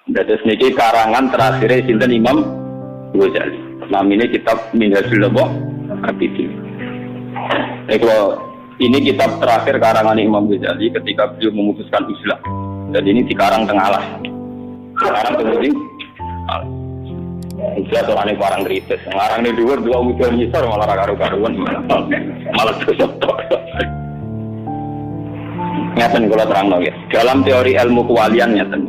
Dados niki karangan terakhir sinten Imam Ghazali. Namanya kitab Minhajul Abidin. Ini kitab terakhir karangan Imam Ghazali ketika beliau memutuskan uzlah. Dan ini dikarang tengah alas. Sekarang kemudian uzlah orangnya barang kritis. Ngarang ini dua ujian nyisar malah karu-karuan malah tersotok. Ngeten kula terangno ya. Dalam teori ilmu kewalian ngeten.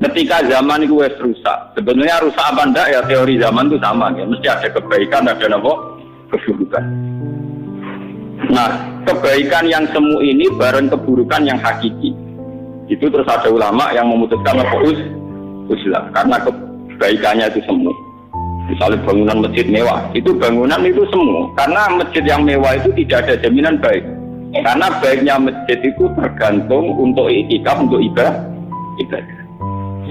Ketika zaman itu wes rusak, sebenarnya rusak apa enggak ya teori zaman itu sama ya, mesti ada kebaikan, ada apa? Keburukan. Nah, kebaikan yang semu ini bareng keburukan yang hakiki. Itu terus ada ulama yang memutuskan uzlah karena kebaikannya itu semu. Misalnya bangunan masjid mewah, itu bangunan itu semu karena masjid yang mewah itu tidak ada jaminan baik. Karena baiknya masjid itu tergantung untuk iktikaf, untuk ibadah.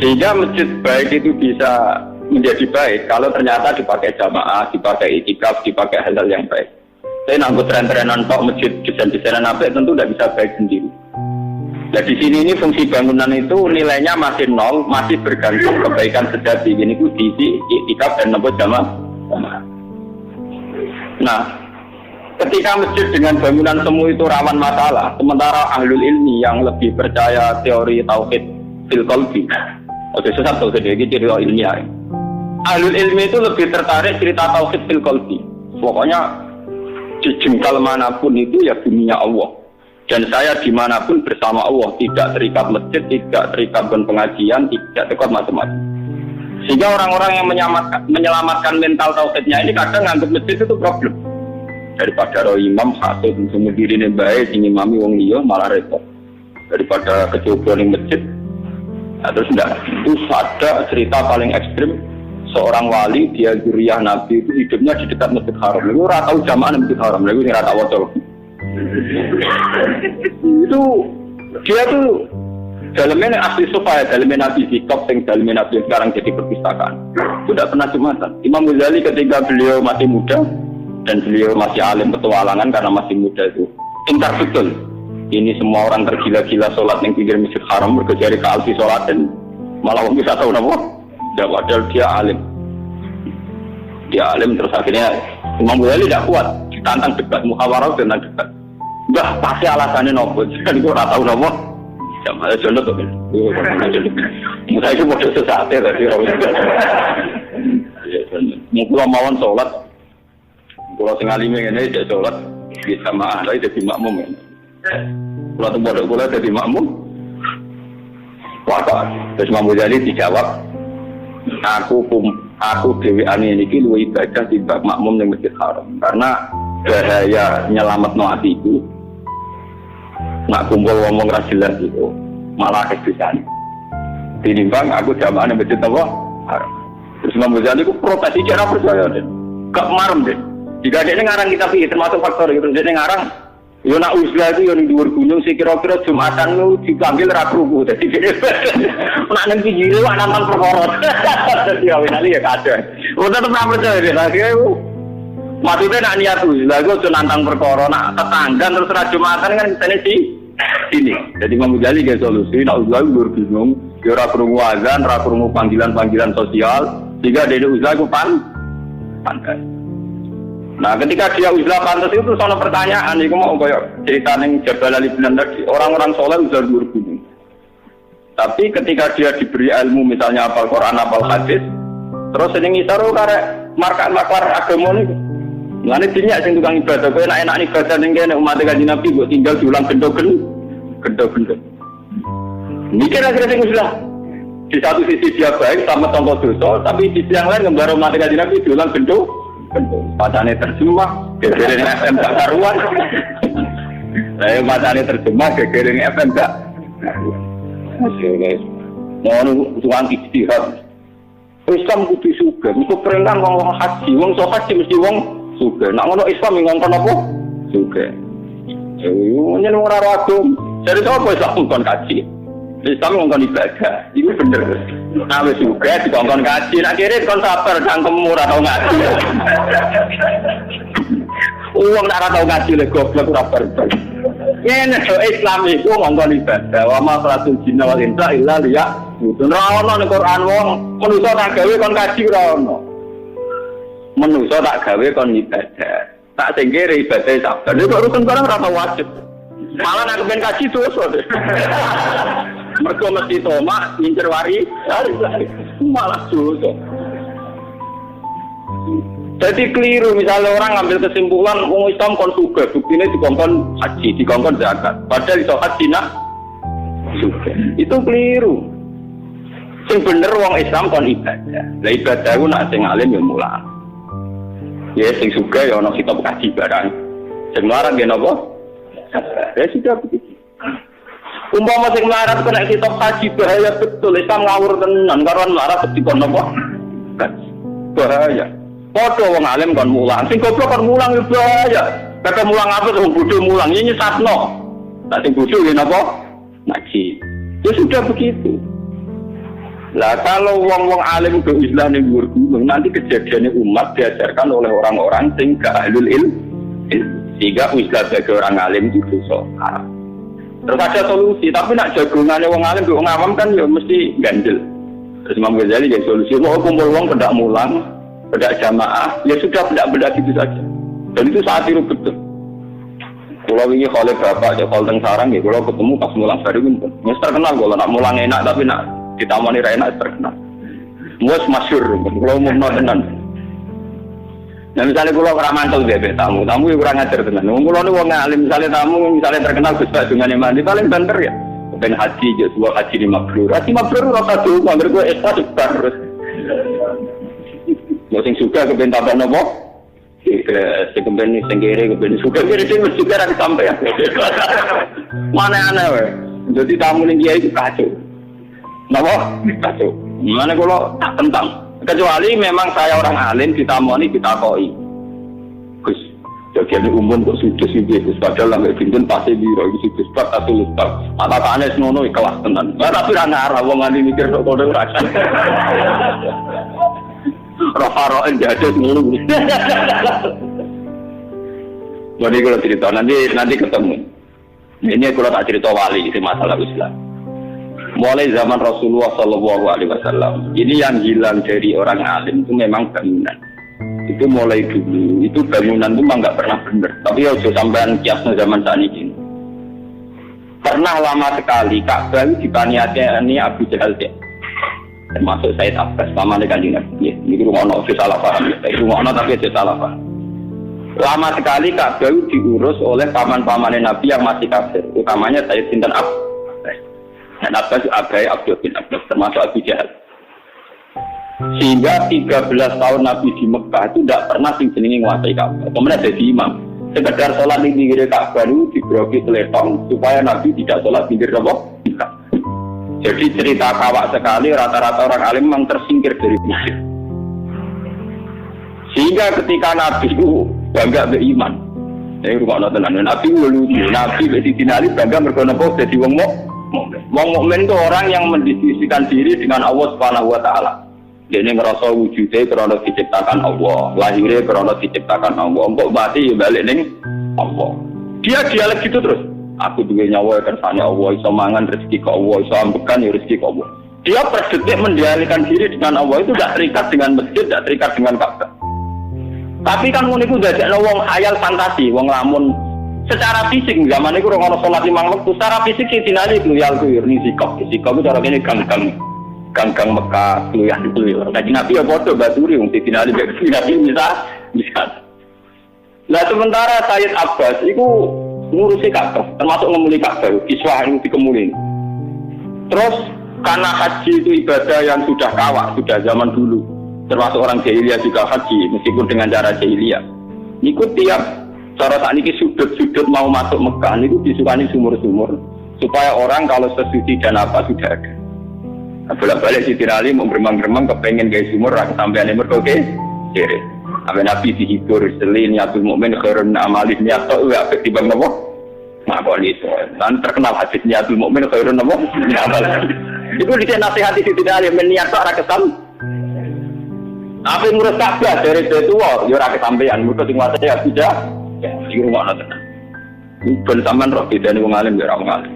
Sehingga masjid baik itu bisa menjadi baik kalau ternyata dipakai jamaah, dipakai iktikaf, dipakai hal-hal yang baik. Saya nanggut tren-trenan tok masjid desain-desainan apa tentu tidak bisa baik sendiri. Nah di sini ini fungsi bangunan itu nilainya masih nol, masih bergantung kebaikan sejati. Ini itu diisi iktikaf dan nambah jamaah. Nah, ketika masjid dengan bangunan semu itu rawan masalah, sementara ahlul ilmi yang lebih percaya teori tauhid fil qalbi. Oke, sesat tauhid iki cerita ilmiah. Ahlul ilmi itu lebih tertarik cerita tauhid fil qalbi. Pokoknya di jengkal manapun itu ya dunia Allah. Dan saya dimanapun bersama Allah, tidak terikat masjid, tidak terikat dengan pengajian, tidak terikat macam-macam. Sehingga orang-orang yang menyelamatkan mental tauhidnya ini kadang nganggap masjid itu problem. Daripada roh imam satu semua diri ini baik, ini mami wong liya malah repot. Daripada kecoba di masjid. Nah, terus enggak, itu ada cerita paling ekstrim seorang wali dia zuriyah Nabi itu hidupnya di dekat Masjid Haram. Lalu ora tahu jamaah Masjid Haram, lalu ora tahu waca. Itu dia tuh dalamnya asli supaya dalamnya Nabi Zikop yang dalamnya Nabi yang sekarang jadi perpustakaan. Itu tidak pernah Jumatan. Imam Ghazali ketika beliau masih muda dan beliau masih alim petualangan karena masih muda itu pintar betul. Ini semua orang tergila-gila sholat yang pinggir Masjid Haram berkejar ke alfi sholat dan malah orang bisa tahu apa? Ya padahal dia alim. Dia alim terus akhirnya Imam Ghazali tidak kuat ditantang debat muhawarah tentang debat. Mbah pasti alasannya nopo. Jadi gue tak tahu nopo. Ya malah jono tuh. Mudah itu model sesate tadi. Mungkin mawon sholat. Kalau sing alime ngene tidak sholat di jamaah lagi jadi makmum. Kalau tempat bola jadi makmum, wah terus Imam Ghazali dijawab, aku dewi ani ini luwih ibadah di bab makmum yang Masjid Haram karena bahaya nyelamat no hatiku, nak kumpul ngomong rasilah itu malah kesusahan. Tinimbang aku jamaah yang Masjid Haram. Terus Imam Ghazali aku protes cara percaya deh, gak marem deh. Jika dia ngarang kita pilih termasuk faktor itu dia ngarang. Yo nak uzlah itu yo ning dhuwur gunung sing kira-kira Jumatan lu dipanggil ra krungu dadi nak nang pinggire wae nonton perkara. Dadi awene ya kadang. Ora tetep percaya deh akhire ku. Maksudnya nak niat uzlah iku aja nantang perkara nak tetangga terus ra Jumatan kan kitane sini. Jadi Imam Ghazali ge solusi nak uzlah dhuwur gunung yo ra krungu azan, ra krungu panggilan-panggilan sosial, sehingga dene uzlah ku pantas. Nah, ketika dia uzlah pantas itu soal pertanyaan, itu mau kayak cerita yang Jabal Ali bilang tadi, orang-orang soleh uzlah dhuwur gunung. Tapi ketika dia diberi ilmu, misalnya hafal Quran, hafal hadis, terus ini ngisaro karek markar agama ini. Ngene dinyak sing tukang ibadah, kowe enak-enak ibadah ning kene umat Kanjeng Nabi kok tinggal diulang gendo-gendo. Mikir akhirnya sing uzlah. Di satu sisi dia baik sama contoh dosa, tapi di sisi yang lain gambar umat Kanjeng Nabi diulang gendo. Padane terjemah, gegereng FM gak karuan. Saya padane terjemah, gegereng FM gak. Mau tukang istirahat. Islam kudu sugih, mesti perintah wong haji, wong sok haji mesti wong sugih. Nek ngono Islam ngongkon apa? Sugih. Nyen ora ragum. Jadi sapa Islam ngongkon haji? Islam ngongkon ibadah. Iku bener. Nah wis sugih dikongkon haji, nek kire kon sabar cangkemmu ora tau ngaji. Uang nak ora tau ngaji le goblok ora barbar. Ngene do Islam iku ngongkon ibadah. Wa ma salatul jinna wal insa illa liya. Ora ono ning Quran wong manusa tak gawe kon kaji ora ono. Manusa tak gawe kon ibadah. Tak sing kere ibadah sabar. Lha kok rukun barang ora tau wajib. Malah nek ben kaji dosa. Mergo mesti tomak ngincer wari. Malah dosa. Jadi keliru misalnya orang ngambil kesimpulan wong Islam kon sugih, buktine dikongkon haji, dikongkon zakat. Padahal iso haji nak sugih. Itu keliru. Sing bener wong Islam kon ibadah. Lah ibadah ku nak sing alim ya mulang. Ya sing sugih ya ana kitab kaji barang. Sing larang ya napa? Ya sudah begitu. Umpama sing melarat kena kitab kaji bahaya betul. Islam ngawur tenan karo melarat dikon napa? Bahaya. Padha wong alim kon mulang, sing goblok kon mulang yo bahaya. Kata mulang apa wong bodho mulang iki nyesatno. Lah sing bodho ya napa? Ngaji. Ya sudah begitu. Lah kalau wong-wong alim do Islam ning dhuwur gunung, nanti kejadiannya umat diajarkan oleh orang-orang sing gak ahlul ilm. Sehingga Islam bagi orang alim itu dosa. Terus ada solusi, tapi nak jagongannya wong alim wong awam kan ya mesti gandel. Terus Imam Ghazali jadi solusi, mau kumpul wong pendak mulang, pendak jamaah, ya sudah pendak-pendak gitu saja. Dan itu saat itu betul. Kalau ini oleh bapak, ya kalau teng sarang ya, kalau ketemu pas mulang baru pun, ya terkenal kalau nak mulang enak tapi nak ditamani enak terkenal. Mus masyhur, kalau umum tenan. Nah misalnya kalau orang mantel bebek tamu yang kurang ajar tenan. Kalau ni wong alim misalnya tamu misalnya terkenal Gus Pak dengan mandi paling banter ya. Ben haji je dua haji 50. Haji 50 rasa tuh, angger gue ekstra terus. Mau sing suka kepen tambah nopo? Sing kepen sing kere kepen suka kere sing suka ra sampai ya. Mana aneh we. Jadi tamu ning kiai itu kacau. Napa? Kacau. Mana kalau tak tentang. Kecuali memang saya orang alim ditamoni ditakoi. Gus, jadi umum kok sudus-sudus Gus padahal lambek dinten pasti biro iki sudus tak asul tak. Matakane ngono kelas tenan. Tapi ra ngarah wong nganti mikir kok kono ora. Roh-roh endados ngono. Jadi kalau cerita nanti ketemu. Ini kalau tak cerita wali itu masalah Islam. Mulai zaman Rasulullah SAW, ini yang hilang dari orang alim itu memang bangunan. Itu mulai dulu, itu bangunan itu memang nggak pernah benar. Tapi ya sudah sampai kiasnya zaman saat ini. Pernah lama sekali Ka'bah dipaniati Abu Jahal ya. Termasuk Said Abbas, sama dengan Nabi. Ini rumah Nabi salah paham. Rumah Nabi tapi salah paham. Lama sekali Ka'bah diurus oleh paman-paman Nabi yang masih kafir, utamanya Sayyid Sinten Abbas. Dan Abbas Abai Abdul bin Abbas termasuk Abu Jahal. Sehingga 13 tahun Nabi di Mekah itu tidak pernah sing jenenge nguasai Ka'bah. Kemudian jadi imam. Sekedar sholat di pinggir Ka'bah itu digrogi telepon supaya Nabi tidak sholat pinggir apa? Jadi cerita kawak sekali rata-rata orang alim memang tersingkir dari masjid. Sehingga ketika Nabi itu bangga beriman. Ini rumah tenan. Nabi lucu. Nabi Sayyidina Ali bangga mergo napa dadi wong Wong mukmin itu orang yang mendiskusikan diri dengan Allah Subhanahu wa taala. Dia ini merasa wujudnya karena diciptakan Allah, lahirnya karena diciptakan Allah. Untuk mati ya balik ning Allah. Dia dialek gitu terus. Aku duwe nyawa kersane Allah, iso mangan rezeki ke Allah, iso ambekan ya rezeki ke Allah. Dia per detik mendialekkan diri dengan Allah itu tidak terikat dengan masjid, tidak terikat dengan Ka'bah. Tapi kan ngono iku dadekno wong khayal fantasi, wong lamun secara fisik zaman itu orang sholat 5 waktu secara fisik sih dinali keluyar nih sikap itu cara ini gang Mekah keluyar kaji Nabi ya bodoh baturi untuk dinali bisa. Nah sementara Sayyid Abbas itu ngurusi Ka'bah termasuk ngemuli Ka'bah kiswah yang dikemuli. Terus karena haji itu ibadah yang sudah kawak sudah zaman dulu termasuk orang jahiliyah juga haji meskipun dengan cara jahiliyah ikut tiap cara saat ini sudut-sudut mau masuk Mekah itu disukani sumur-sumur supaya orang kalau sesuci dan apa sudah ada. Nah, bolak-balik si Tirali mau beremang-remang kepengen gaya sumur rakyat sampai ini oke kiri. Sampai Nabi dihibur selin niatul mukmin khairun amalih niatul ya ketimbang nopo ngapal itu. Dan terkenal hadis niatul mukmin khairun nopo amal. Itu dinasihati si Tirali meniatul arah kesam. Apa ngurus Ka'bah dari tua, ya ora kesampean, mergo sing wae ya tidak Iki rumah tenan. Ben sampean roh bedane wong alim karo wong alim.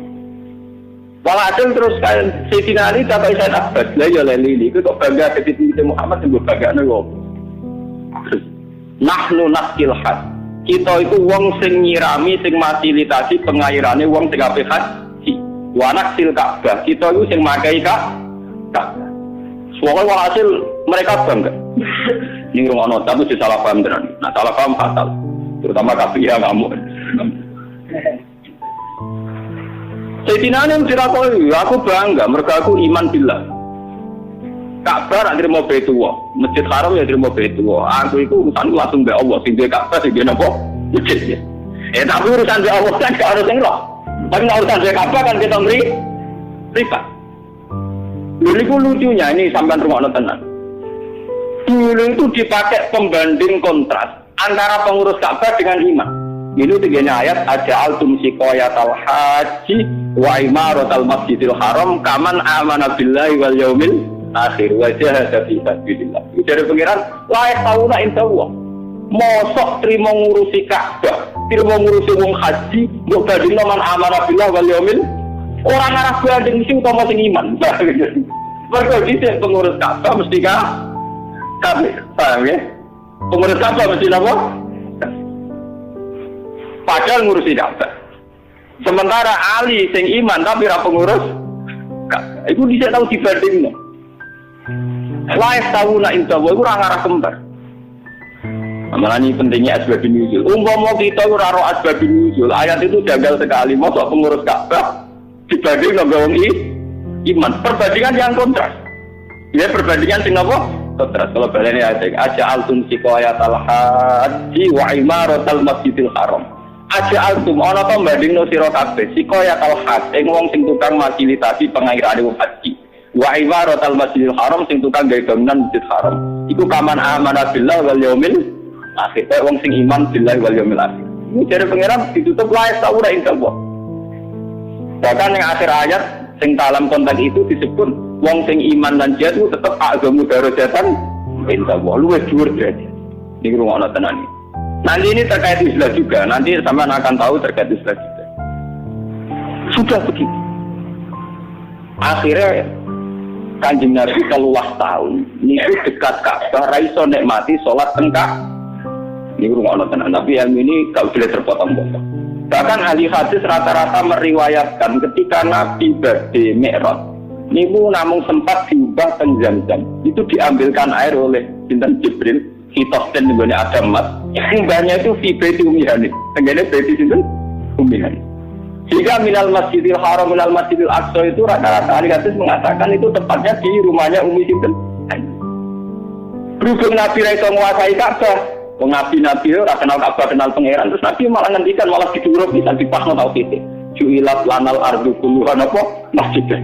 Walhasil terus kan Sayyidina Ali tak Sayyid Abbas lah ya leli iku kok bangga ketika Muhammad sing banggane wong. Nahnu naskil had. Kita itu wong sing nyirami sing fasilitasi pengairane wong sing apik haji. Wa naksil Ka'bah. Kita itu sing makai Ka'bah. Soale walhasil mereka bangga. Ning rungono tapi salah paham tenan. Nah salah paham fatal. Terutama kafir ngamuk. Sayyidina Ali dirakoni, aku bangga mergo aku iman billah. Ka'bah nak terima Baitullah, Masjid Haram ya terima Baitullah. Aku itu urusan langsung mbek Allah, sing duwe Ka'bah sing duwe napa? Masjid. Tapi urusan mbek Allah kan gak harus sing roh. Tapi urusan mbek Ka'bah kan kita privat. Niku lucunya ini sampean rungokno tenan. Dulu itu dipakai pembanding kontras antara pengurus Ka'bah dengan imam. Ini tiga ayat aja'altum siqayatal haji wa imaratal masjidil haram kaman amana billahi wal yaumil akhir wa jahada fi sabilillah. Dari pengiran layak tauna insyaallah. Mosok trimo ngurusi Ka'bah, trimo ngurusi wong haji, mbok bandingno man amana billahi wal yaumil ora ngarah banding sing utama sing iman. Mergo dhisik pengurus Ka'bah mesti kafir. Paham ya? Pengurus Ka'bah mesti apa? Padahal ngurusi Ka'bah. Sementara Ali sing iman tapi ra pengurus Ka'bah. Iku dhisik tau dibandingno. Laif tahu nak insyaallah iku ora ngarah kembar. Malah ini pentingnya asbabun nuzul. Umpama kita ora ro asbabun nuzul, ayat itu janggal sekali. Mosok pengurus Ka'bah dibanding nang wong iman. Perbandingan yang kontras. Ya perbandingan sing apa? Kontras. Kalau balene ayat aja'altum siqayatal haji wa imaratal masjidil haram. Aja'altum ana to bandingno sira kabeh siqayatal haji ing wong sing tukang fasilitasi pengairane wong haji. Wa imaratal masjidil haram sing tukang gawe bangunan masjid haram. Iku kaman amana billahi wal yaumil akhir. Wong sing iman billahi wal yaumil akhir. Ini dari pangeran ditutup layak saura insyaallah. Bahkan yang akhir ayat sing dalam konteks itu disebut wong sing iman dan jihad itu tetap agama darajatan insyaallah luwih dhuwur derajat. Niki rungokno tenan iki. Nanti ini terkait Islam juga. Nanti sampean akan tahu terkait Islam juga. Sudah begitu. Akhirnya Kanjeng Nabi 13 tahun niku dekat Ka'bah ra iso nikmati salat tengkak. Niku rungokno tenan. Tapi yang ini gak boleh terpotong-potong. Bahkan ahli hadis rata-rata meriwayatkan ketika Nabi badhe Mi'raj niku namung sempat diubah teng Zamzam. Itu diambilkan air oleh sinten Jibril. Hitosten nggone Adam Mas. Mbahnya itu fi baiti ummihani. Tenggene baiti sinten? Ummihani. Jika minal masjidil haram minal masjidil aqsa itu rata-rata ahli hadis mengatakan itu tepatnya di rumahnya Ummi sinten? Berhubung Nabi ra iso nguasai Ka'bah, wong Nabi ora kenal Ka'bah, kenal pangeran, terus Nabi malah ngendikan malah diturup bisa dipasno tauhid. Ju'ilat lanal ardu kulluha napa? Masjid.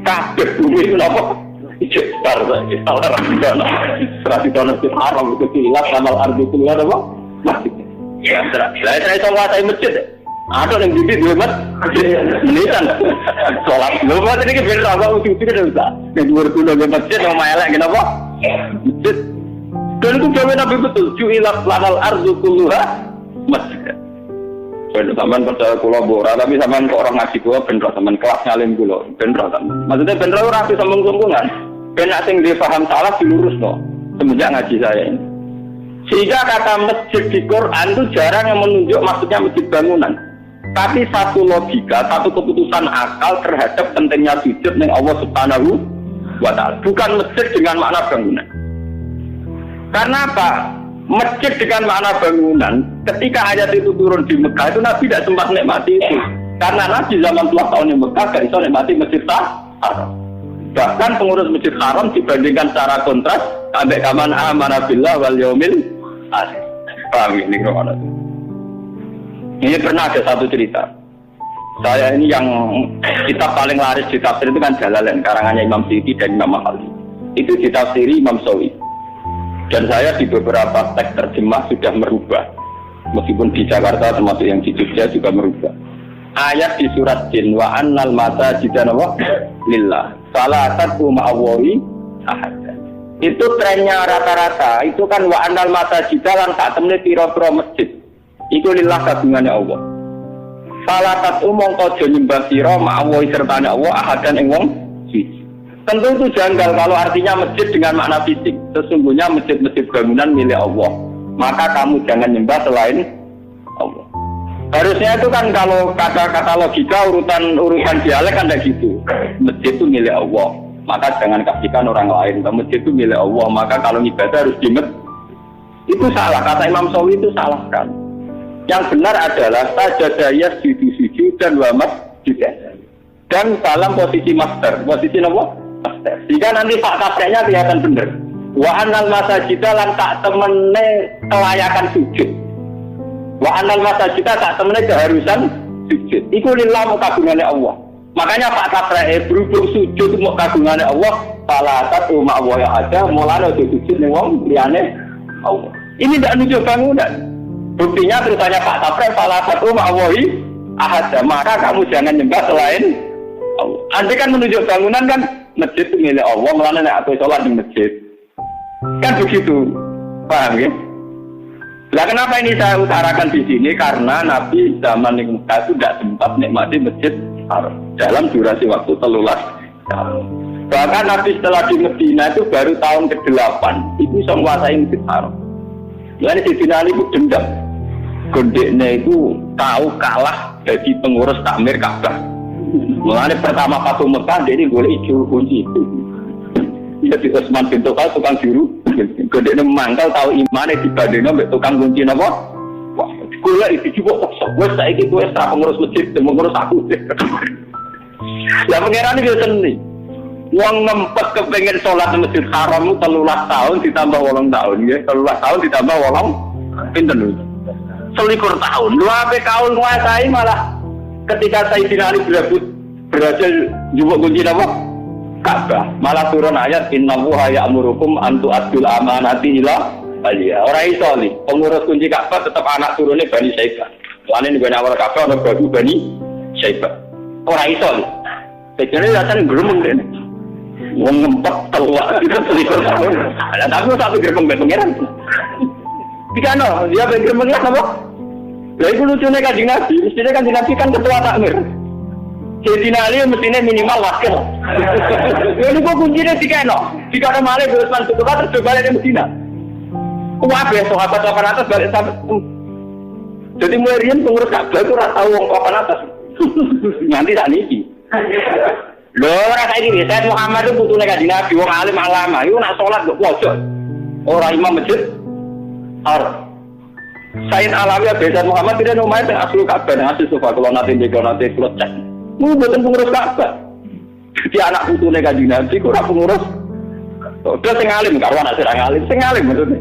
Kabeh bumi napa? Ijar saja, salah ramadana. Tradisional masjid haram itu hilang amal ardu keluar apa? Masjid. Ya, saya menguasai masjid. Ada yang bibit dua masjid. Ini kan sholat. Lupa tadi kita berdua apa ujung itu kan bisa. Yang 2000 masjid yang melek kenapa? Masjid. Dan itu jawab Nabi betul. Ju'ilat lanal ardu keluar masjid. Sampean percaya kula ora, tapi sampean kok orang ngaji kula ben sampean kelas ngalim kula, ben sampean. Maksudnya ben ora rapi sambung-sambungan. Ben nek sing dia paham salah dilurusno semenjak ngaji saya ini. Sehingga kata masjid di Quran itu jarang yang menunjuk maksudnya masjid bangunan. Tapi satu logika, satu keputusan akal terhadap pentingnya sujud ning Allah Subhanahu wa taala. Bukan masjid dengan makna bangunan. Karena apa? Masjid dengan makna bangunan, ketika ayat itu turun di Mekah itu Nabi tidak sempat nikmati itu. Karena Nabi zaman 10 tahun di Mekah gak bisa nikmati Masjid Haram. Bahkan pengurus Masjid Haram dibandingkan secara kontras sampai kaman amana billah wal yaumil akhir. Paham ini krono. Ini pernah ada satu cerita. Saya ini yang kitab paling laris di tafsir itu kan Jalalain karangannya Imam Suyuti dan Imam Mahalli. Itu ditafsiri Imam Sawi. Dan saya di beberapa teks terjemah sudah merubah. Meskipun di Jakarta termasuk yang di Jogja juga merubah. Ayat di surat Jin wa annal masajida lillah. Fala tad'u ma'allahi ahad. Itu trennya rata-rata. Itu kan wa annal masajida lan sak temne pira-pira masjid. Iku lillah kagungannya Allah. Falatat mongko aja nyembah sira ma'allahi sertane Allah ahadan ing wong siji. Tentu itu janggal kalau artinya masjid dengan makna fisik. Sesungguhnya masjid-masjid bangunan milik Allah. Maka kamu jangan nyembah selain Allah. Harusnya itu kan kalau kata-kata logika urutan dialek kan tidak gitu. Masjid itu milik Allah. Maka jangan kasihkan orang lain. Masjid itu milik Allah. Maka kalau ibadah harus di masjid. Itu salah. Kata Imam Syafi'i itu salah kan. Yang benar adalah sajadaya sujud dan wamas juga. Dan dalam posisi master. Posisi apa? Master. Jika nanti fakta-faktanya kelihatan benar. Wa anal masajida lan tak temene kelayakan sujud. Wa anal masajida tak temene keharusan sujud. Iku lillah kagungannya Allah. Makanya fakta-faktanya berhubung sujud mau kagungannya Allah. Falatat umat Allah yang ada. Mulanya sujud nih wong liyane Allah. Ini tidak nunjuk bangunan. Buktinya terusannya Pak Tapre salah satu ma'awahi ahad. Maka kamu jangan nyembah selain Allah. Andai kan menunjuk bangunan kan masjid itu milik Allah, melana aku sholat di masjid. Kan begitu. Paham ya? Nah kenapa ini saya utarakan di sini? Karena Nabi zaman yang Mekah itu tidak sempat nikmati masjid Haram dalam durasi waktu 13 tahun. Bahkan Nabi setelah di Medina itu baru tahun ke-8 itu bisa menguasai masjid Haram. Lalu Sayyidina Ali itu dendam. Gondeknya itu tahu kalah jadi pengurus takmir Ka'bah. Mulanya pertama Fatu Mekah dia ini boleh juru kunci itu. Jadi Utsman bin Total tukang juru. Gondeknya memangkal tahu imannya dibandingnya sampai tukang kunci apa? Wah, gula itu juga kok gue saiki gue setelah pengurus masjid dan mengurus aku. Lah pangeran iki seni. Wong ngempet kepengen sholat di Masjid Haram 13 tahun ditambah 8 tahun ya. 13 tahun ditambah 8 pinten lho. 21 tahun. Lu ape kaul nguasai malah ketika Sayyidina Ali berhasil jupuk kunci apa? Ka'bah. Malah turun ayat innallaha ya'murukum an tu'addul amanati ila ahliha. Ora iso li. Pengurus kunci Ka'bah tetap anak turune Bani Syaibah. Soale ning awal Ka'bah ana babu Bani Syaibah. Ora iso li. Sekene datang gremeng dene. Wong ngempet telak itu 21 tahun. Lah tapi tak pikir pengen. Dikano, dia pikir mengas apa? Lah iku lucune Kanjeng Nabi, mestine Kanjeng Nabi kan ketua takmir. Sayyidina Ali mestine minimal wakil. Lha niku kuncine dikeno. Dikano malih Utsman bin Affan terus balik ke Medina. Kabeh sahabat papan atas balik sampai. Jadi mulai riyen pengurus Ka'bah itu ora tau wong papan atas. Nganti tak niki. Lho ora saiki Sayyid Muhammad itu putune Kanjeng Nabi wong alim alama iku nak salat kok pojok. Ora imam masjid. Sayyid Alawi Sayyid Muhammad tidak nomai teng aslu Ka'bah nang asli sofa kula nate cek. Mu boten pengurus Ka'bah. Jadi anak putune Kanjeng Nabi kok ora pengurus. Udah sing alim karo anak sing alim, sing alim maksudnya.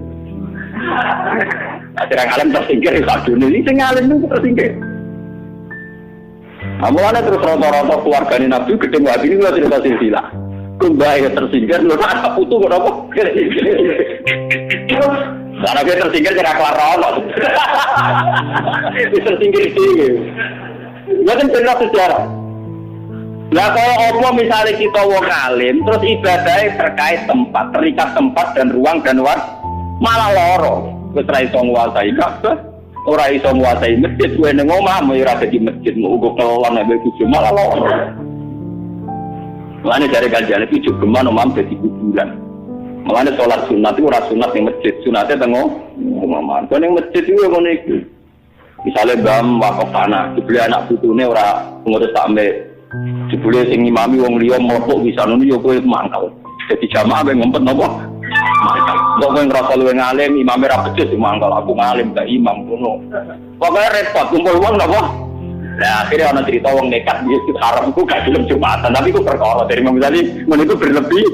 Sing alim tersingkir sak dunia iki sing alim itu tersingkir. Amulane terus rata-rata keluargane Nabi gedhe wae iki lho cerita silsilah. Kumbae tersingkir lho anak putu kok apa? Karena dia tersingkir kira kelar ono. Tersingkir iki. Ya kan cerita sejarah. Lah kalau apa misalnya kita wong alim terus ibadahnya terkait tempat, terikat tempat dan ruang dan waktu malah loro. Wis ra iso nguasai Ka'bah, ora iso nguasai masjid, kowe ning omah mau ora dadi masjid, mau ugo kelon nek bojo malah loro. Mulane dari kajian iki jogeman omah dadi kuburan. Mulane salat sunat itu ora sunat ning masjid, sunate teng omah. Kok ning masjid iku ngono iki. Misale bam wakaf tanah, dibeli anak putune ora ngurus takmir. Dibeli sing imami wong liya mlepuk bisa ngono yo kowe mangkal. Dadi jamaah ben ngempet napa? Kok kowe ngrasa luwih ngalim, imame ra becus mangkal aku ngalim gak imam ngono. Pokoke repot kumpul wong napa? Lah akhirnya ana cerita wong nekat di Masjid Haram iku gak gelem Jumatan, tapi iku perkara dari Imam Ghazali ngono iku berlebih.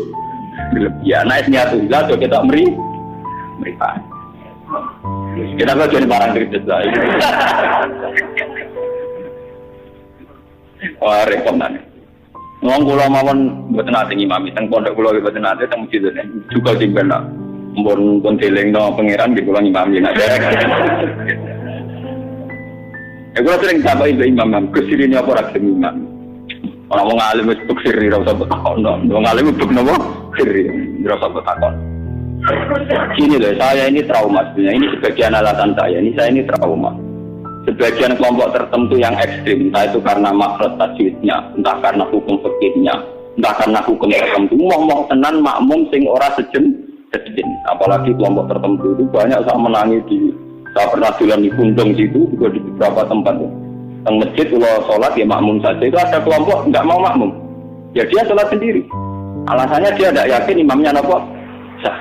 Ya naik niatu lah do kita meripat. Kita kok jadi barang kritis lah. Wah repot nanti. Ngomong kula mawon mboten ate ngimami teng pondok kula mboten ate teng masjid juga timben lah. Mbon delengno pangeran nggih kula ngimami nek derek. Kula sering takoki mbek imam, kesirine apa ora gelem imam. Ora wong alim wis tuk siri ora usah takon. Wong alim tuk napa? Siri, ora usah takon. Ini loh, saya ini trauma sebenarnya. Ini sebagian alasan saya. Ini saya ini trauma. sebagian kelompok tertentu yang ekstrim, entah itu karena makhraj tajwidnya, entah karena hukum fikihnya, entah karena hukum tertentu, mau tenan makmum sing ora sejen. Apalagi kelompok tertentu itu banyak saya menangis saya pernah jalan di Gundong situ juga di beberapa tempat. Di masjid kalau sholat ya makmum saja, itu ada kelompok nggak mau makmum, ya dia sholat sendiri. Alasannya dia tidak yakin imamnya apa sah.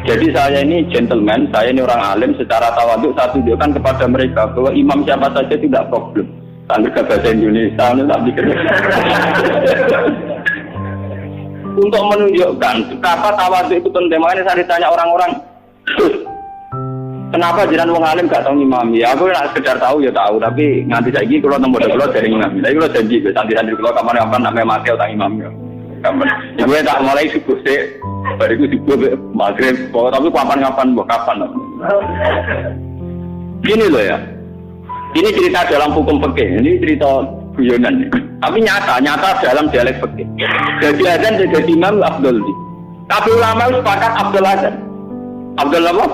Jadi saya ini gentleman, saya ini orang alim, secara tawaduk saya tunjukkan kepada mereka bahwa imam siapa saja tidak problem. Sambil ke bahasa Indonesia, tak pikir. Untuk menunjukkan betapa tawaduk itu penting. Makanya saya ditanya orang-orang, kenapa jiran wong alim gak tahu imam? Ya aku nak sekedar tahu ya tahu, tapi nganti saiki kalau nombor kalau dari imam. Tapi kalau janji, santri-santri kalau kapan-kapan namanya mati utang imam ya. Ya gue tak mulai subuh sih, bariku subuh maghrib, tapi kapan-kapan, kapan. Gini loh ya, ini cerita dalam hukum fikih, ini cerita guyonan. Tapi nyata dalam dialek fikih. Jadi azan jadi imam Abdul. Tapi ulama sepakat Abdul azan. Abdul apa?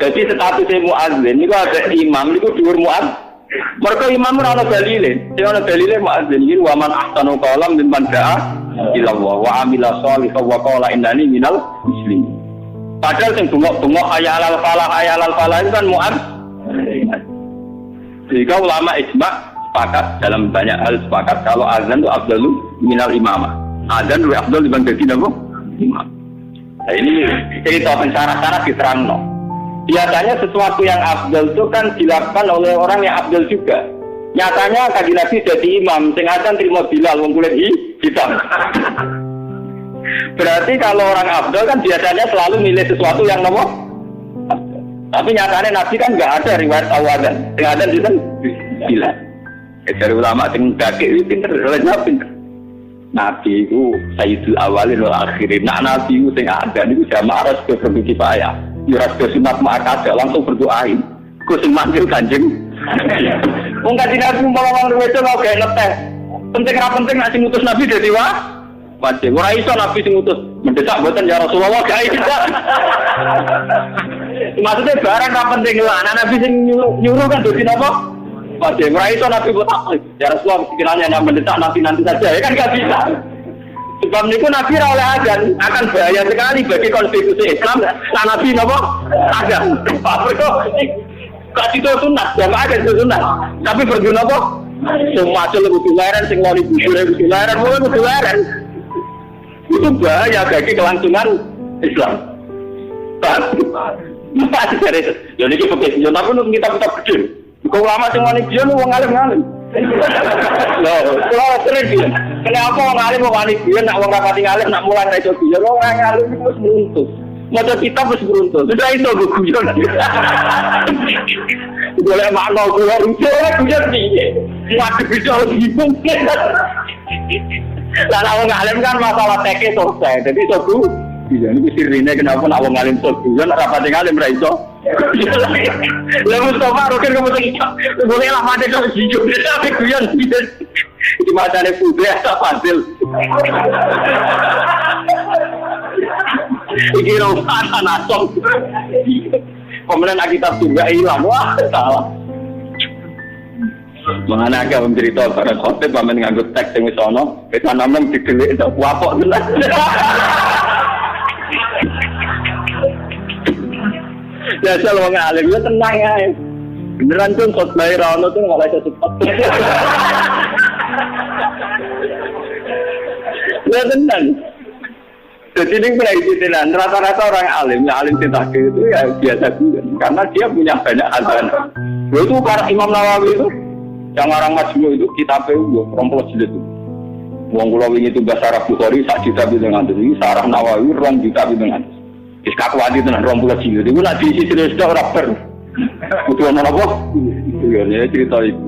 Jadi statusnya muadzin, ini ada imam, itu dhuwur muadzin. Mereka imam ora ana dalile, sing ana dalile muadzin iki wa man ahsanu qalam min man da'a ila Allah wa amila sholihan wa qala innani minal muslimin. Padahal sing bengok-bengok hayalal falah itu kan muadzin. Jika ulama ijma sepakat dalam banyak hal sepakat kalau azan itu afdalu minal imamah. Azan lebih afdal dibanding jadi apa? Imam. Nah ini cerita syarat-syarat diterangno. Biasanya sesuatu yang afdal itu kan dilakukan oleh orang yang afdal juga. Nyatanya Kanjeng Nabi jadi imam, sing azan terima Bilal wong kulit hitam. Berarti kalau orang afdal kan biasanya selalu milih sesuatu yang nomor. Tapi nyatanya Nabi kan nggak ada riwayat awadan. Sing azan itu kan Bilal. Dari ulama sing gagik itu pinter, pinter. Nabi itu sayyidul awalin wal akhirin. Nak Nabi itu sing ada niku jamaah harus berbentuk kifayah. Ya rasul sunat ma'akada langsung berdoain. Ku sing manggil Kanjeng. Wong Kanjeng Nabi umpama wong wedok mau gawe neteh. Penting ra penting nek sing ngutus Nabi dadi wajib. Ora iso Nabi sing ngutus mendesak mboten ya Rasulullah gawe kita. Maksudnya barang ra penting lah. Nabi sing nyuruh kan dadi napa? Wajib. Ora iso Nabi buat apa? Ya Rasulullah sekiranya yang mendesak Nabi nanti saja ya kan gak bisa. Sebab niku Nabi ra oleh azan akan bahaya sekali bagi konstitusi Islam. Nah Nabi napa? Azan. Mergo gak itu sunat, jamaah kan itu sunat. Tapi berguna apa? Semua lebih dilarang, sing wali busur lebih dilarang, mulai lebih dilarang. Itu bahaya bagi kelangsungan Islam. Masih serius. Jadi kita pakai senjata pun untuk kita gede. Kau lama sing wali dia lu wong alim-alim. Loh, kalau sering dia. Kenapa wong alim wong wali dia nak wong rapati alim nak mulang ra iso dia. Wong alim itu wis beruntung. Maca kitab wis beruntung. Sudah iso guyon. Boleh makna kula guyon piye. Waduh bisa bingung. Lah wong alim kan masalah teke selesai. Jadi iso iya ini sirine kenapa nak wong alim sok guyon nak rapati alim ra iso. Lah Mustafa roker kamu tak iso. Boleh lah mate kok guyon tapi guyon di matane putih apa Fadil. Iki rombaan nasong. Kemudian kitab juga hilang. Wah, salah. Mengana agak mencerita barang khotib pamen nganggo teks sing wis ana, wis ana nang didelik tok wapok tenan. Ya sel wong alim yo tenang ae. Beneran tuh khotbah ra ono tuh ora iso cepet. Ya tenang. Jadi ini penelitian rata-rata orang alim, yang alim tentang itu ya biasa juga, karena dia punya banyak azan. Itu para Imam Nawawi itu, yang orang Majmu itu kitabnya itu, rompol jilid itu. Wong kula wingi itu bahasa Arab Bukhari, sak juta dengan itu, Sarah Nawawi, 2 juta dengan itu. Iskakwati itu rompol jilid itu, nak diisi sudah rapper. Butuh apa? Itu ya cerita itu.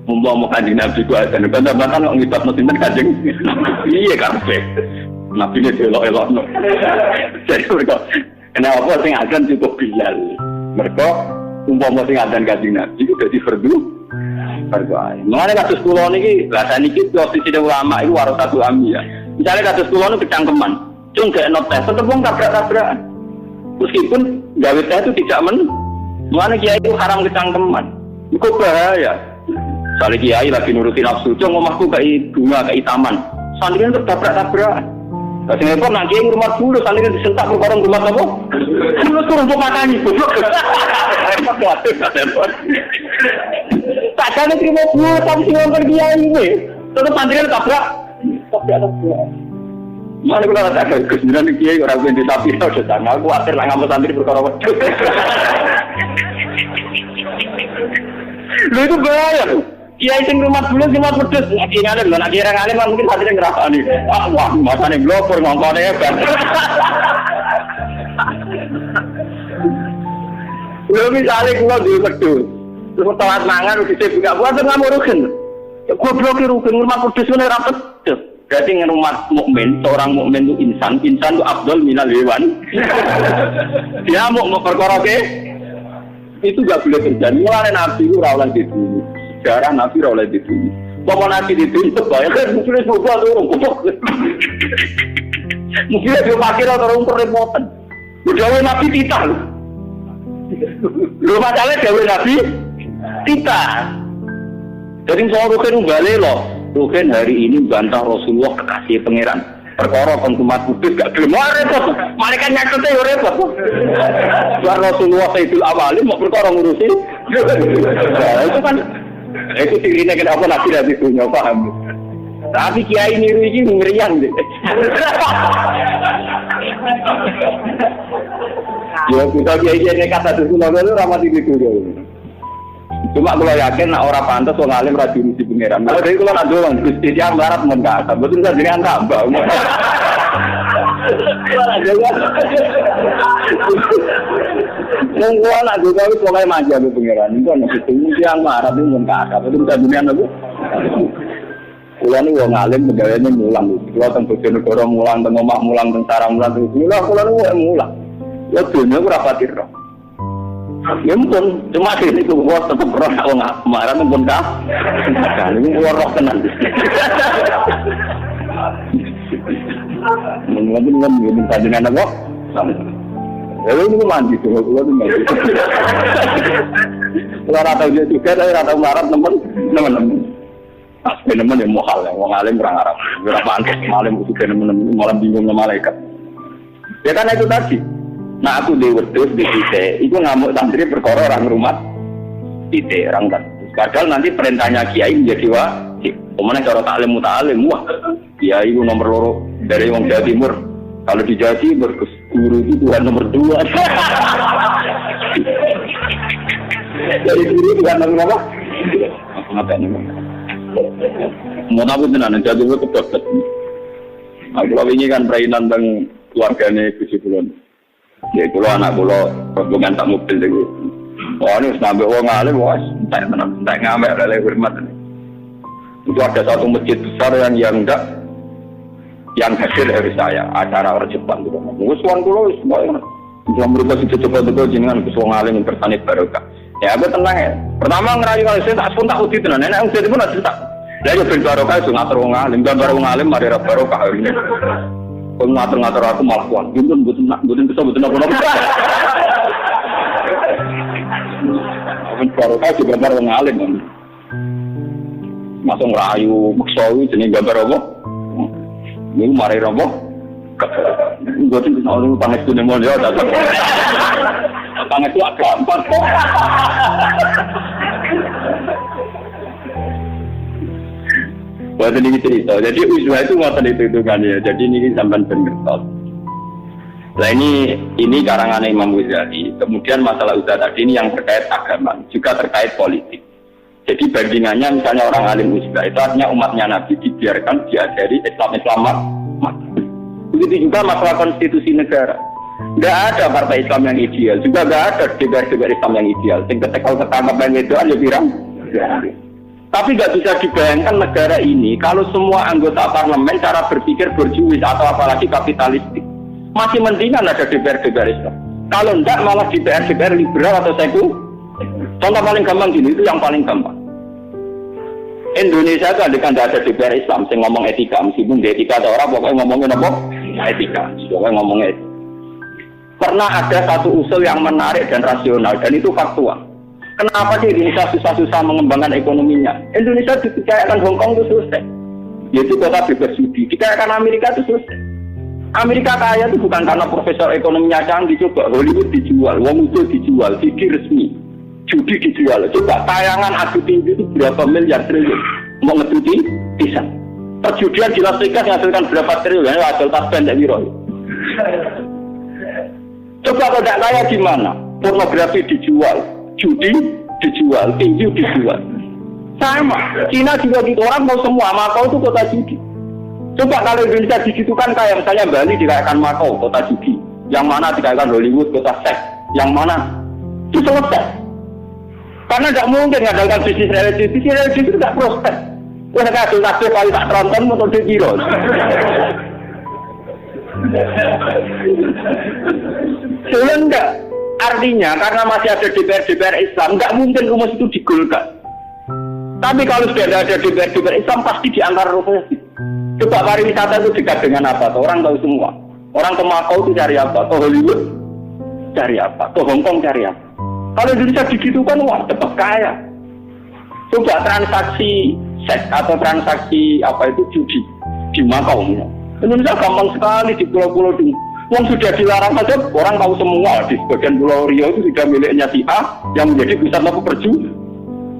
Mau Kanjeng Nabi ku azan, bantah-bantah kok ngibatno sinten Kanjeng. Iya karpe. Nabi ini elok-elok no. Jadi mereka kenapa sing azan cukup Bilal. Mereka umpama sing azan Kanjeng Nabi itu dadi fardu ain. Mengenai kasus kula niki, lah saniki posisi ulama itu warasatul anbiya. Misalnya kasus kula niku kecangkeman, cung gak ono tes, tetep wong tabrak-tabrakan. Meskipun gawe teh itu tidak mengenai kiai itu haram kecangkeman. Itu bahaya. Misalnya kiai lagi nuruti nafsu, cuma omahku kayak bunga, kayak taman. Santrinya untuk tabrak-tabrak. Nah, sehingga nak kiai rumah dulu, santrinya disentak ke orang rumah apa? Dulu turun untuk makan itu. Tak ada terima buat, tapi sih orang kiai ini. Terus santrinya tabrak. Mana kalau ada kesenangan kiai orang yang ditapir, sudah sangat khawatir lah ngambil santri perkara waktu. Lu itu bahaya loh. Kiai sing rumah dulu cuma pedes, lagi ngalir, lagi ngalir mungkin hatinya ngerasa nih. Wah, masa nih blokor ngomongnya hebat. Lu misalnya gua di pedus, terus telat mangan, udah saya buka puasa nggak mau rugen. Gua blokir rugen rumah pedes itu rapet. Berarti rumah mukmin, seorang mukmin itu insan itu afdal minal hewan. Dia mau perkara itu gak boleh terjadi. Mulai Nabi itu rawalan di dunia. Sejarah Nabi rawalan di dunia. Bapak Nabi di dunia itu banyak kan mungkin sebuah turun kutuk. Mungkin dia pakai orang kerepotan. Udah Nabi tita. Lu masalah gawe Nabi tita. Jadi soal Rukin balik loh. Rukin hari ini bantah Rasulullah kekasih pangeran. Perkara konsumat kudus gak gelem repot. Mereka nyakete yo repot. War Rasulullah Sayyidul Awalin mau perkara ngurusi. Nah, itu kan itu sirine kenapa Nabi punya paham. Tapi kiai niru iki ngeriang deh. Ya kita kiai kata dulu lalu ramati gitu. Cuma kalau yakin nak orang pantas orang alim radio di pangeran. Kalau dari kalau nak doang Gusti dia melarat mengkata, betul saja dengan tambah. Mungkin nak juga itu mulai manja di pangeran. Itu nak ketemu dia melarat itu mengkata, betul saja dengan aku. Kalau ni orang alim pegawainya mulang. Kalau tentang negara mulang, tentang omah mulang, tentang cara mulang, tentang kalau ni orang mulang. Ya dunia aku rapatir. Ya pun cuma ini tuh gua tetap roh nggak kemarin pun dah ini gua roh tenan mungkin tadi nana gua lalu ini mandi tuh gua tuh mandi kalau rata dia juga tapi rata marah teman teman yang mohal yang mau ngalim kurang arah berapa antar ngalim itu teman malam bingungnya malaikat ya kan itu tadi. Nah aku di wedhus di titik, itu ngamuk santri perkara orang rumah titik orang kan. Padahal nanti perintahnya kiai menjadi wajib. Kemudian cara taklim muta'alim, wah kiai itu nomor 2 dari orang Jawa Timur. Kalau di Jawa Timur guru itu Tuhan nomor 2. Jadi guru Tuhan nomor berapa? Aku ngapain ini? Mau nabi tenan, jadi gue kebabet. Aku ini kan perainan tentang keluarganya Gusti Kulon. Ya kalau anak kalau rombongan tak mobil lagi, wah ini sampai orang alim, wah tak ngamek oleh hormat. Itu ada satu masjid besar yang hasil dari saya acara orang Jepang gitu. Musuhan kulo semua yang mereka sudah coba jenengan kesuang alim yang bersanit barokah. Ya aku tenang ya. Pertama ngerayu kalau saya tak pun tak uti tenan. Nenek udah itu pun ada tak. Dia ben barokah itu ngatur orang alim, gambar orang alim mari barokah ini. Kalau ngatur-ngatur aku malah kuat, bukan bisa apa-apa. Baru kasih gambar orang alim kan. Masuk ngerayu, maksawi, jenis gambar apa? Ini mari apa? Bukan bisa orang panggil itu nemo dia datang. Panggil itu agak gampang. Buat ini cerita. Jadi uswah itu ngotot itu kan ya. Jadi ini sampai pengertos. Nah ini karangan Imam Ghazali. Kemudian masalah uswah tadi ini yang terkait agama, juga terkait politik. Jadi bandingannya misalnya orang alim uswah itu artinya umatnya Nabi dibiarkan diajari Islam. Begitu juga masalah konstitusi negara. Nggak ada partai Islam yang ideal, juga nggak ada DPR Islam yang ideal. Sehingga kalau ketangkap yang itu aja bilang. Tapi nggak bisa dibayangkan negara ini kalau semua anggota parlemen cara berpikir borjuis atau apalagi kapitalistik. Masih mendingan ada DPR Islam. Kalau enggak malah DPR liberal atau sekuler. Contoh paling gampang gini, itu yang paling gampang. Indonesia itu ada DPR Islam yang ngomong etika, meskipun di etika ada orang pokoknya ngomongin apa? Etika, pokoknya ngomongin etika. Pernah ada satu usul yang menarik dan rasional dan itu faktual. Kenapa sih Indonesia susah-susah mengembangkan ekonominya? Indonesia dikayakan Hong Kong itu selesai. Yaitu kota bebas judi. Dikayakan Amerika itu selesai. Amerika kaya itu bukan karena profesor ekonominya canggih. Coba Hollywood dijual, wong itu dijual, TV resmi, judi dijual. Coba tayangan adu tinju itu berapa miliar triliun. Mau ngeduti bisa. Perjudian di Las Vegas menghasilkan berapa triliun? Hasil tas pendek wiro. Coba kalau tidak kaya gimana? Pornografi dijual, judi dijual, tinju dijual. Sama. Cina juga gitu, orang mau semua. Makau itu kota judi. Coba kalau Indonesia digitukan kayak misalnya Bali dikayakan Makau, kota judi. Yang mana dikayakan Hollywood, kota seks. Yang mana? Itu selesai. Karena tidak mungkin mengandalkan bisnis religi. Bisnis religi itu tidak prospek. Wah, kasus-kasus kali tak tronton motor di kiro. Sudah enggak. Artinya karena masih ada DPR Islam, nggak mungkin rumus itu digolkan. Tapi kalau sudah ada DPR Islam, pasti diantar rumus. Coba pariwisata itu dekat dengan apa? Orang tahu semua. Orang ke Makau itu cari apa? Ke Hollywood cari apa? Ke Hong Kong cari apa? Kalau Indonesia begitu kan, wah cepat kaya. Coba transaksi seks atau transaksi apa itu judi di Makau. Indonesia gampang sekali di pulau-pulau itu. Yang sudah dilarang saja, orang tahu semua di sebagian Pulau Riau itu sudah miliknya si A yang menjadi pusat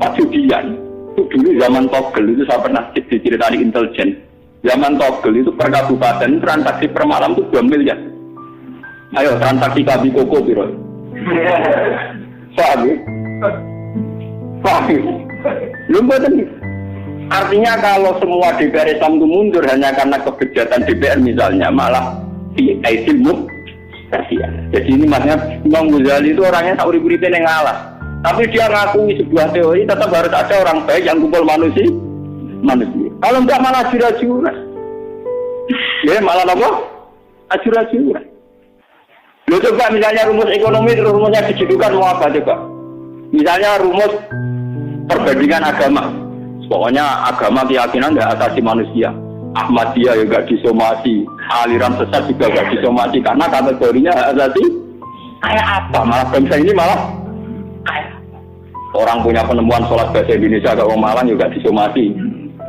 perjudian. Itu dulu zaman Togel itu saya pernah diceritain intelijen. Zaman Togel itu per kabupaten transaksi per malam itu 2 miliar. Ayo transaksi kabi koko biro. Paham? Artinya kalau semua DPR Islam itu mundur hanya karena kebejatan DPR misalnya, malah diaisilmu kasihan. Jadi ini maksudnya Imam Ghazali itu orangnya tak urip-uripin yang ngalah. Tapi dia ngakui sebuah teori tetap harus ada orang baik yang kumpul manusia. Kalau enggak malah ajur-ajuran. Ya malah apa? Ajur-ajuran. Lo coba misalnya rumus ekonomi terus rumusnya dijadikan mau apa coba? Misalnya rumus perbandingan agama. Pokoknya agama keyakinan tidak atasi manusia. Ahmadiyah juga disomasi, aliran sesat juga tidak disomasi karena kategorinya asasi. Kayak apa? Malah bangsa ini malah kayak orang punya penemuan sholat bahasa Indonesia ke orang Malang juga disomasi.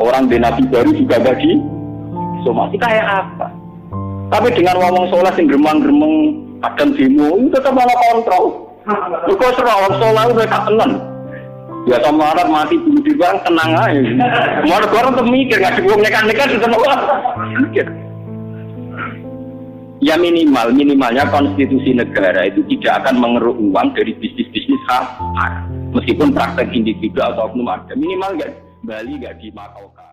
Orang di Nabi baru juga gak disomasi. Kayak apa? Tapi dengan ngomong sholat yang geremang-geremang kadang demo itu tetap malah kontrol. Kok serah orang sholat udah tak tenang. Biasa marah mati bunuh diri barang tenang aja. Marah orang tuh mikir nggak dibuang nekan-nekan itu semua. Ya minimalnya konstitusi negara itu tidak akan mengeruk uang dari bisnis-bisnis haram. Meskipun praktek individu atau oknum ada, minimal nggak Bali nggak dimakaukan.